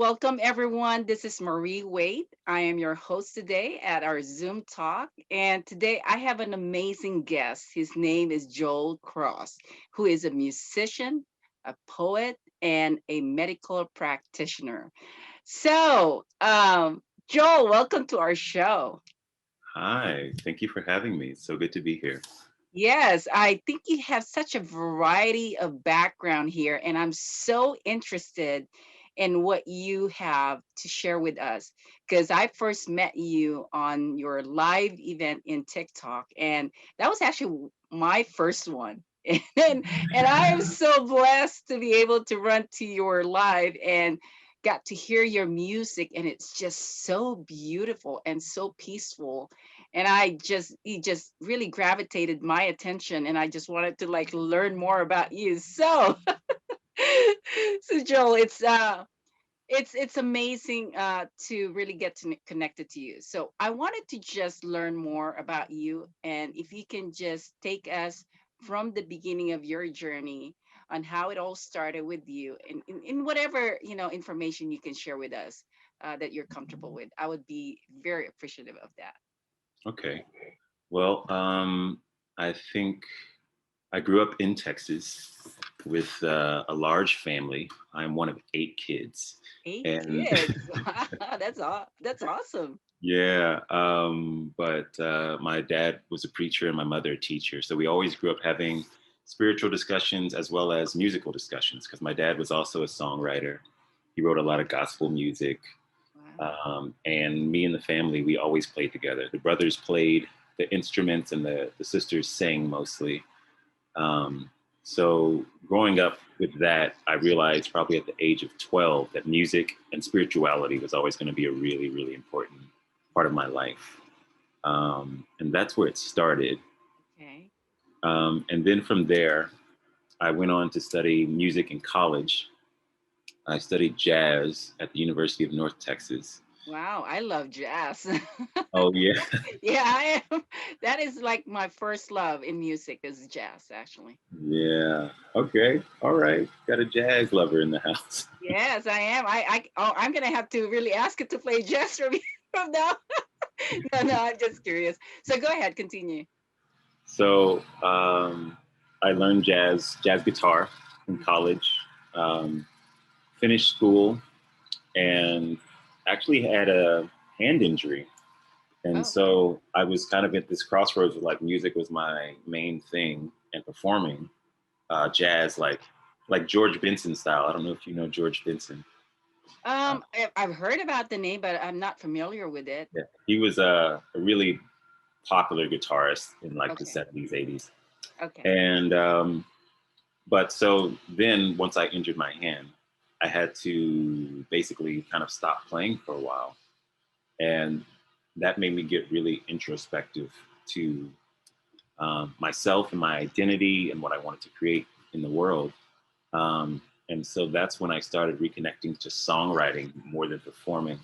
Welcome everyone. This is Marie Waite. I am your host today at our Zoom talk. And today I have an amazing guest. His name is Joel Cross, who is a musician, a poet, and a medical practitioner. Joel, welcome to our show. Hi, thank you for having me. It's so good to be here. Yes, I think you have such a variety of background here, and I'm so interested in what you have to share with us because I first met you on your live event in TikTok, and that was actually my first one. And I am so blessed to be able to run to your live and got to hear your music, and it's just so beautiful and so peaceful, and he just really gravitated my attention, and I just wanted to like learn more about you. So so Joel, it's amazing to really get to connected to you. So I wanted to just learn more about you, and if you can just take us from the beginning of your journey on how it all started with you, and in whatever information you can share with us that you're comfortable with, I would be very appreciative of that. Okay. Well, I think I grew up in Texas with a large family. I'm one of 8 kids. Eight And kids. That's awesome. yeah, but my dad was a preacher and my mother a teacher. So we always grew up having spiritual discussions as well as musical discussions because my dad was also a songwriter. He wrote a lot of gospel music. Wow. And me and the family, we always played together. The brothers played the instruments and the sisters sang mostly. Um, so growing up with that, I realized probably at the age of 12 that music and spirituality was always going to be a really, really important part of my life. And that's where it started. Okay. And then from there, I went on to study music in college. I studied jazz at the University of North Texas. Wow, I love jazz. Oh, yeah. Yeah, I am. That is like my first love in music is jazz, actually. Yeah. Okay. All right. Got a jazz lover in the house. Yes, I am. I'm gonna have to really ask it to play jazz for me from now. No, I'm just curious. So go ahead, continue. So I learned jazz guitar in Mhm. college. Um, Finished school and actually had a hand injury, and Oh, okay. so I was kind of at this crossroads with like music was my main thing and performing jazz like George Benson style. I don't know if you know George Benson. Uh, I've heard about the name, but I'm not familiar with it. yeah, he was a really popular guitarist in like the Okay. 70s, 80s. Okay. And but so then once I injured my hand, I had to basically kind of stop playing for a while. And that made me get really introspective to myself and my identity and what I wanted to create in the world. And so that's when I started reconnecting to songwriting more than performing.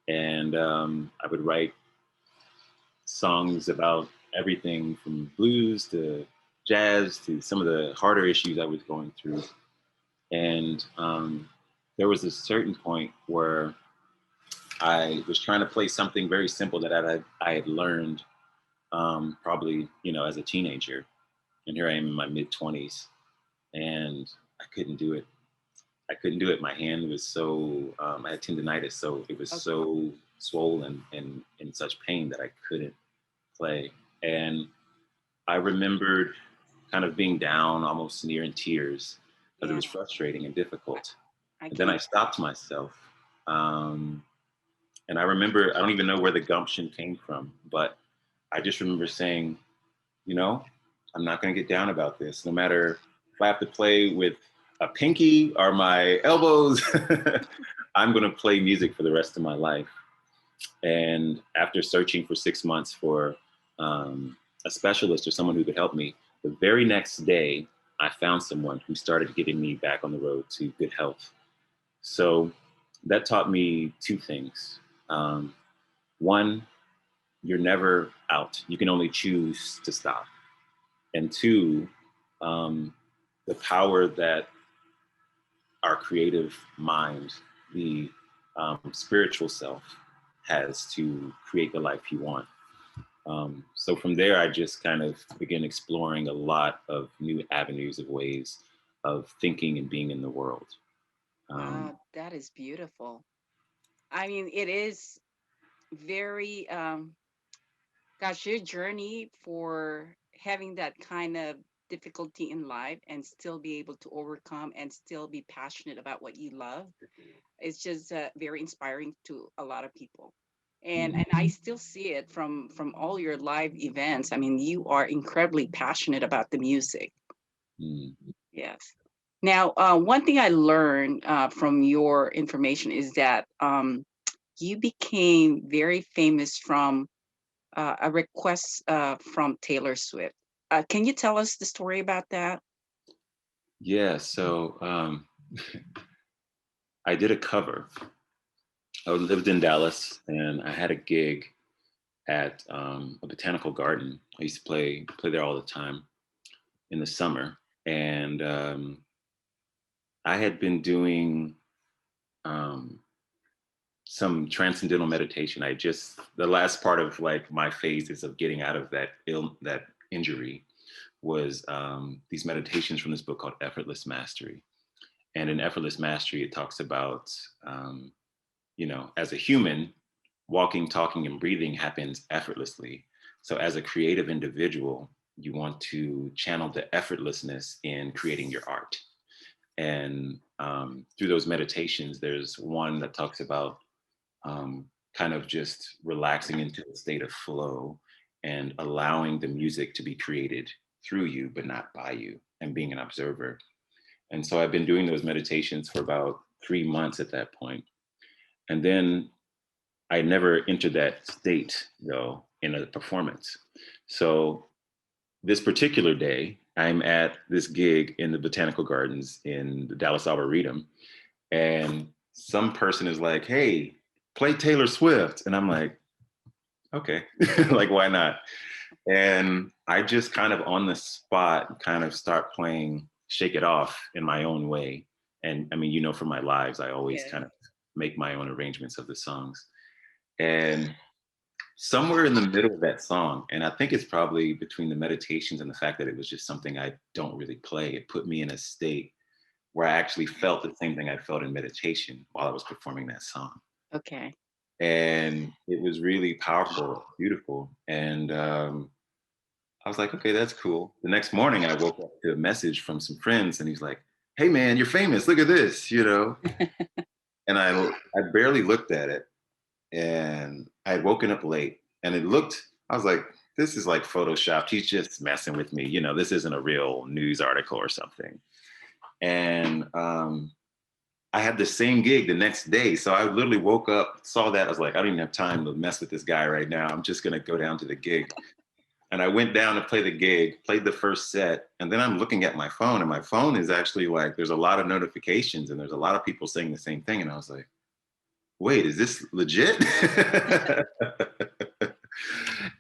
And I would write songs about everything from blues to jazz to some of the harder issues I was going through. And there was a certain point where I was trying to play something very simple that I had learned probably, as a teenager. And here I am in my mid 20s and I couldn't do it. I couldn't do it. My hand was so, I had tendonitis. So it was Okay. so swollen and in such pain that I couldn't play. And I remembered kind of being down, almost near in tears, because it Yeah. was frustrating and difficult. I And then I can. stopped myself. Um, and I remember, I don't even know where the gumption came from, but I just remember saying, you know, I'm not going to get down about this. No matter if I have to play with a pinky or my elbows, I'm going to play music for the rest of my life. And after searching for 6 months for a specialist or someone who could help me, the very next day, I found someone who started getting me back on the road to good health. So that taught me two things. Um, One, you're never out. You can only choose to stop. And two, um, the power that our creative mind the spiritual self has to create the life you want. So from there, I just kind of began exploring a lot of new avenues of ways of thinking and being in the world. Wow, that is beautiful. I mean, it is very, gosh, your journey for having that kind of difficulty in life and still be able to overcome and still be passionate about what you love. It's just very inspiring to a lot of people. And I still see it from all your live events. I mean, you are incredibly passionate about the music. Mm. Yes. Now, one thing I learned from your information is that you became very famous from a request from Taylor Swift. Can you tell us the story about that? Yeah, so I did a cover. I lived in Dallas, and I had a gig at a botanical garden. I used to play there all the time in the summer, and I had been doing um, some transcendental meditation. I just the last part of like my phases of getting out of that injury was these meditations from this book called Effortless Mastery. And in Effortless Mastery, it talks about as a human, walking, talking, and breathing happens effortlessly. So as a creative individual, you want to channel the effortlessness in creating your art. And through those meditations, there's one that talks about kind of just relaxing into a state of flow and allowing the music to be created through you, but not by you, and being an observer. And so I've been doing those meditations for about 3 months at that point. And then I never entered that state though in a performance. So this particular day, I'm at this gig in the Botanical Gardens in the Dallas Arboretum, and some person is like, "Hey, play Taylor Swift," and I'm like, "Okay, like why not?" And I just kind of on the spot kind of start playing "Shake It Off" in my own way. And I mean, from my lives, I always Yes. kind of make my own arrangements of the songs. And somewhere in the middle of that song, and I think it's probably between the meditations and the fact that it was just something I don't really play, it put me in a state where I actually felt the same thing I felt in meditation while I was performing that song. Okay. And it was really powerful, beautiful. And I was like, okay, that's cool. The next morning, I woke up to a message from some friends, and he's like, "Hey, man, you're famous. Look at this." And I barely looked at it, and I had woken up late, and it looked. I was like, "This is like photoshopped. He's just messing with me. This isn't a real news article or something." And I had the same gig the next day, so I literally woke up, saw that. I was like, I don't even have time to mess with this guy right now. I'm just gonna go down to the gig. And I went down to play the gig, played the first set, and then I'm looking at my phone, and my phone is actually like, there's a lot of notifications, and there's a lot of people saying the same thing. And I was like, wait, is this legit?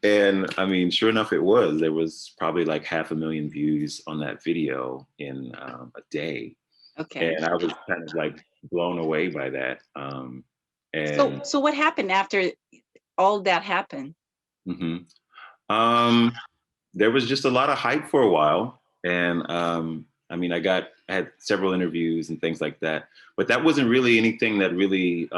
And I mean, sure enough, it was. There was probably like 500,000 views on that video in a day. Okay. And I was kind of like blown away by that. So, And so what happened after all that happened? mhm. um, there was just a lot of hype for a while. And I mean, I had several interviews and things like that, but that wasn't really anything that really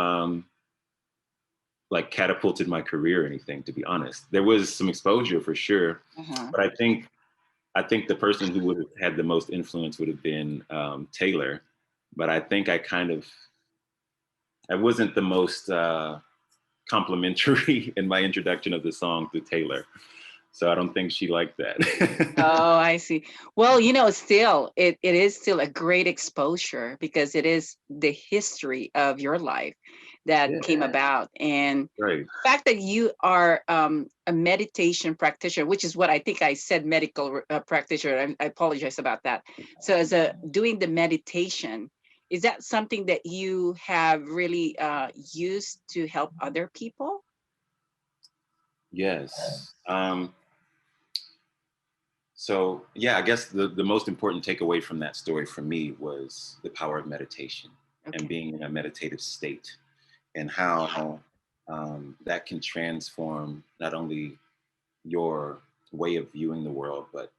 like catapulted my career or anything, to be honest. There was some exposure for sure, Uh-huh. but I think the person who would have had the most influence would have been Taylor. But I think I wasn't the most complimentary in my introduction of the song to Taylor. So I don't think she liked that. Oh, I see. Well, still, it is still a great exposure because it is the history of your life that Yeah, came about. And right. the fact that you are a meditation practitioner, which is what I think I said, medical practitioner. I apologize about that. So, as a doing the meditation, is that something that you have really used to help other people? Yes. So yeah, I guess the most important takeaway from that story for me was the power of meditation. and Okay. being in a meditative state, and how that can transform not only your way of viewing the world, but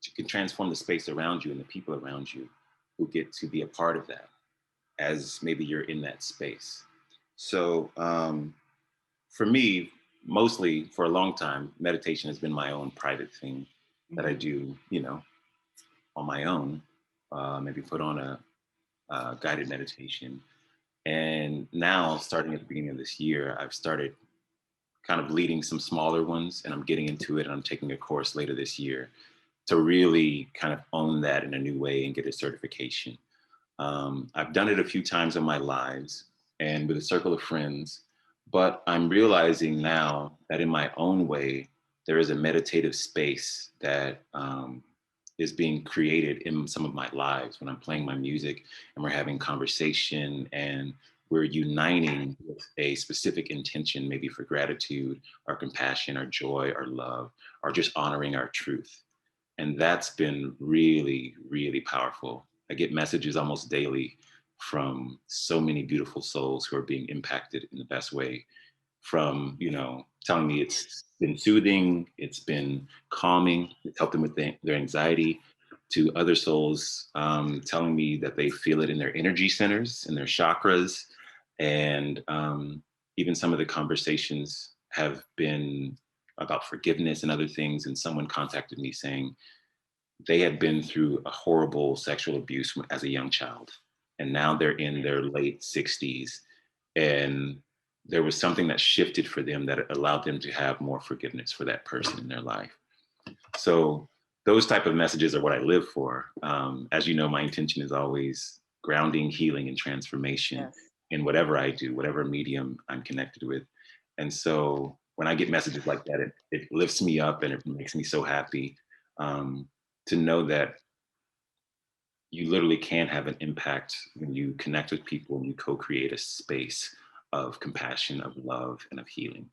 it can transform the space around you and the people around you who get to be a part of that as maybe you're in that space. So for me, mostly for a long time, meditation has been my own private thing that I Mhm. do, on my own. Maybe put on a guided meditation. And now, starting at the beginning of this year, I've started kind of leading some smaller ones, and I'm getting into it. And I'm taking a course later this year to really kind of own that in a new way and get a certification. I've done it a few times in my lives and with a circle of friends, but I'm realizing now that in my own way, there is a meditative space that is being created in some of my lives when I'm playing my music and we're having conversation and we're uniting with a specific intention, maybe for gratitude or compassion or joy or love or just honoring our truth. And that's been really, really powerful. I get messages almost daily from so many beautiful souls who are being impacted in the best way, from telling me it's been soothing, it's been calming, it's helped them with their anxiety, to other souls telling me that they feel it in their energy centers, in their chakras. And even some of the conversations have been about forgiveness and other things. And someone contacted me saying they had been through a horrible sexual abuse as a young child, and now they're in their late 60s, and there was something that shifted for them that allowed them to have more forgiveness for that person in their life. So those type of messages are what I live for. As you know, my intention is always grounding, healing, and transformation Yes. in whatever I do, whatever medium I'm connected with. And so when I get messages like that, it lifts me up and it makes me so happy um, to know that you literally can have an impact when you connect with people and you co-create a space of compassion, of love, and of healing.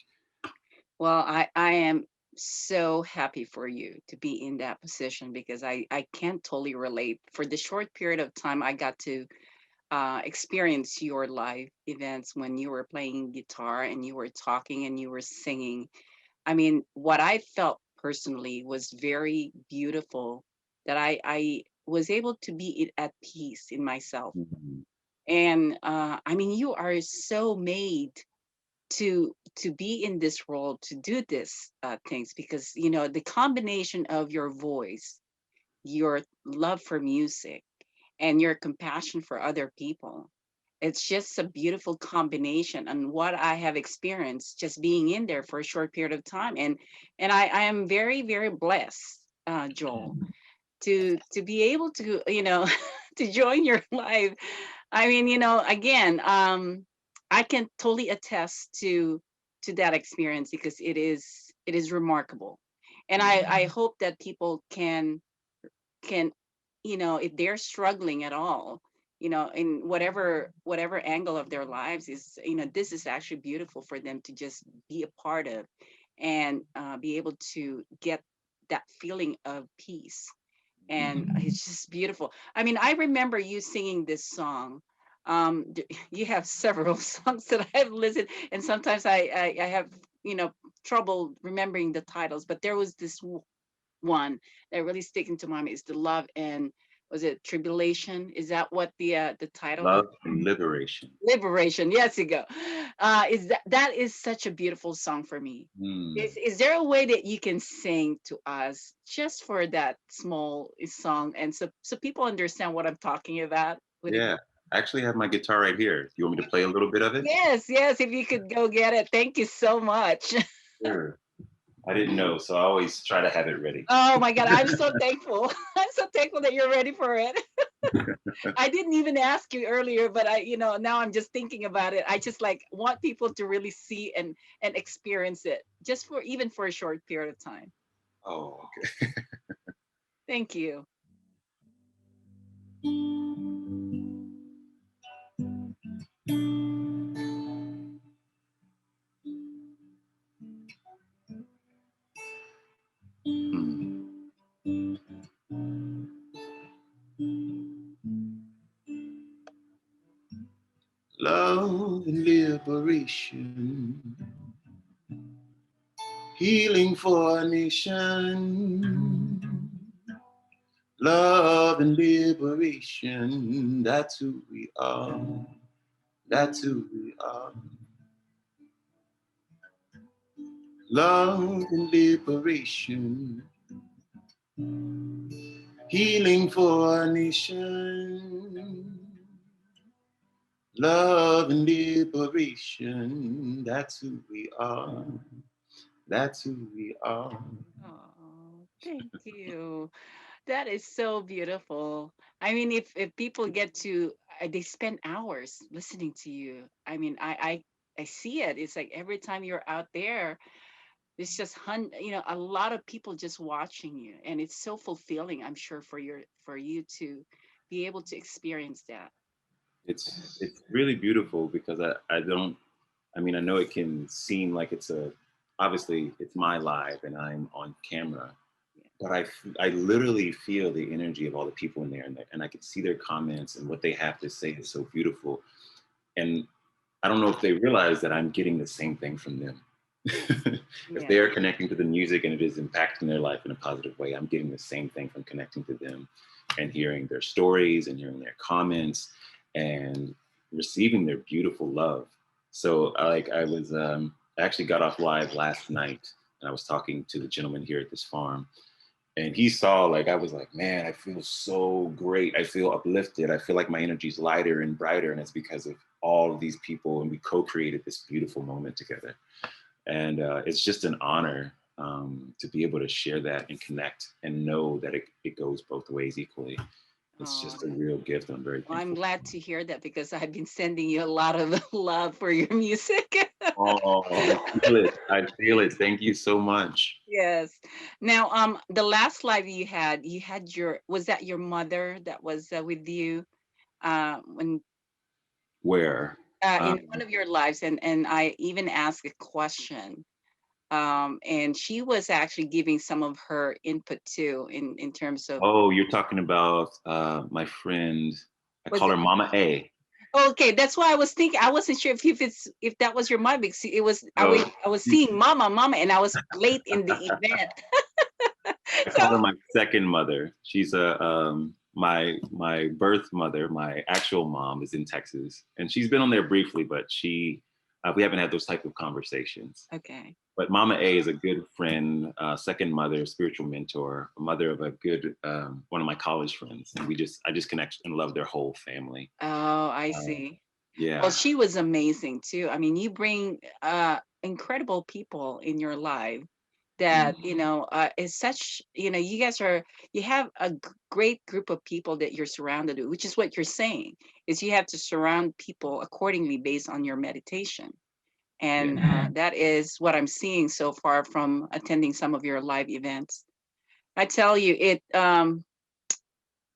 Well, I am so happy for you to be in that position because I can't totally relate. For the short period of time I got to experience your live events when you were playing guitar and you were talking and you were singing. I mean, what I felt personally was very beautiful, that I was able to be at peace in myself. Mhm. And I mean, you are so made to be in this role, to do this things, because the combination of your voice, your love for music, and your compassion for other people, it's just a beautiful combination. And what I have experienced just being in there for a short period of time, and I am very, very blessed, Joel, to be able to to join your live. I mean, again, I can totally attest to that experience because it is remarkable. And I hope that people can if they're struggling at all, in whatever angle of their lives, is this is actually beautiful for them to just be a part of, and be able to get that feeling of peace. And it's just beautiful. I mean, I remember you singing this song. You have several songs that I've listened, and sometimes I have trouble remembering the titles. But there was this one that really sticking to mind is the love and, was it tribulation? Is that what the title of? Love and liberation. Liberation? Yes, you go. Is that is such a beautiful song for me. Mm. Is there a way that you can sing to us just for that small song, and so people understand what I'm talking about? Would it be? Yeah, I actually have my guitar right here. You want me to play a little bit of it? Yes, yes. If you could go get it, thank you so much. Sure. I didn't know, so I always try to have it ready. Oh my God, I'm so thankful. I'm so thankful that you're ready for it. I didn't even ask you earlier, but now I'm just thinking about it. I just like want people to really see and experience it, just for even for a short period of time. Oh, okay. Thank you. Mm. liberation, healing for a nation, love and liberation. That's who we are. That's who we are. Love and liberation, healing for a nation, love and liberation. That's who we are. That's who we are. Oh, thank you. That is so beautiful. I mean, if people get to, they spend hours listening to you. I mean, I see it. It's like every time you're out there, it's just a lot of people just watching you, and it's so fulfilling. I'm sure for you to be able to experience that. It's really beautiful because I don't, I mean, I know it can seem like obviously it's my live and I'm on camera, Yeah. but I literally feel the energy of all the people in there, and I can see their comments, and what they have to say is so beautiful. And I don't know if they realize that I'm getting the same thing from them. If they Yeah. are connecting to the music and it is impacting their life in a positive way, I'm getting the same thing from connecting to them and hearing their stories and hearing their comments and receiving their beautiful love. So I actually got off live last night, and I was talking to the gentleman here at this farm, and he saw, like, I was like, man, I feel so great. I feel uplifted. I feel like my energy's lighter and brighter. And it's because of all of these people. And we co-created this beautiful moment together. And it's just an honor to be able to share that and connect and know that it goes both ways equally. It's Oh, just a real gift. I'm very well, I'm thankful. glad to hear that because I've been sending you a lot of love for your music. Oh, I feel it. I feel it. Thank you so much. Yes. Now, the last live you had was that your mother that was with you when Where? in one of your lives, and I even asked a question, and she was actually giving some of her input too in terms of Oh, you're talking about my friend. I was call it her Mama A. okay? That's why I was thinking. I wasn't sure if that was your mom because it was So I was seeing mama, and I was late in the event. I So call her my second mother. She's my birth mother. My actual mom is in Texas, and she's been on there briefly, but we haven't had those type of conversations. okay. But Mama A is a good friend, second mother, spiritual mentor, a mother of a good one of my college friends, and I just connect and love their whole family. Oh, I Uh, see. Well, yeah, she was amazing too. I mean, you bring incredible people in your life that, mm, is such, you guys you have a great group of people that you're surrounded with, which is what you're saying, is you have to surround people accordingly based on your meditation. yeah, And that is what I'm seeing so far from attending some of your live events. I tell you, it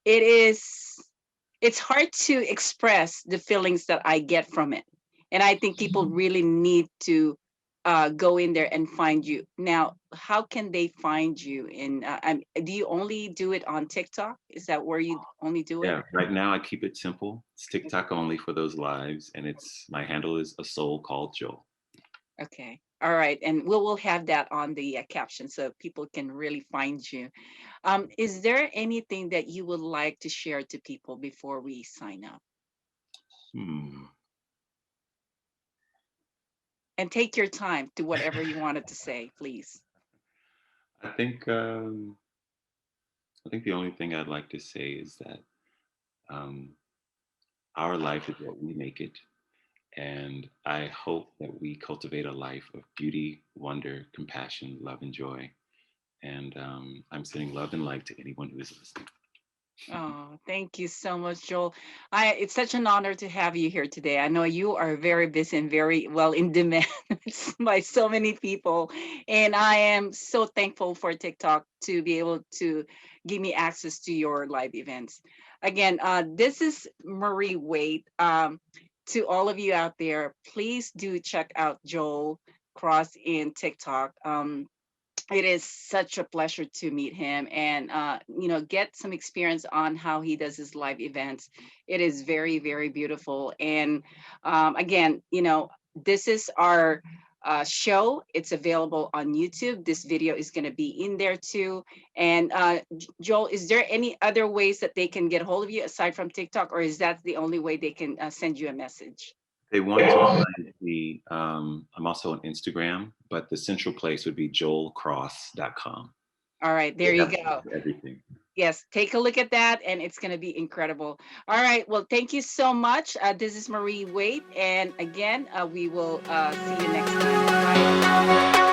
is it's hard to express the feelings that I get from it. And I think people really need to go in there and find you. Now, how can they find you? Do you only do it on TikTok? Is that where you only do it? yeah. Right now, I keep it simple. It's TikTok only for those lives, and my handle is a soul called Joel. Okay. All right. And we'll have that on the caption so people can really find you. Is there anything that you would like to share to people before we sign up? Hmm. And take your time to whatever you wanted to say, please. I think I think the only thing I'd like to say is that um, our life is what we make it, and I hope that we cultivate a life of beauty, wonder, compassion, love, and joy. And I'm sending love and light to anyone who is listening. Oh, thank you so much, Joel. It's such an honor to have you here today. I know you are very busy and very well in demand by so many people. And I am so thankful for TikTok to be able to give me access to your live events. Again, this is Marie Waite. To all of you out there, please do check out Joel Cross in TikTok. It is such a pleasure to meet him and get some experience on how he does his live events. It is very, very beautiful. And again, this is our show. It's available on YouTube. This video is going to be in there too. And Joel, is there any other ways that they can get a hold of you aside from TikTok, or is that the only way they can send you a message? They want to find me. I'm also on Instagram, but the central place would be joelcross.com. All right, there They you have go. everything. Yes, take a look at that, and it's going to be incredible. All right, well, thank you so much. This is Marie Waite, and again, we will see you next time. Bye.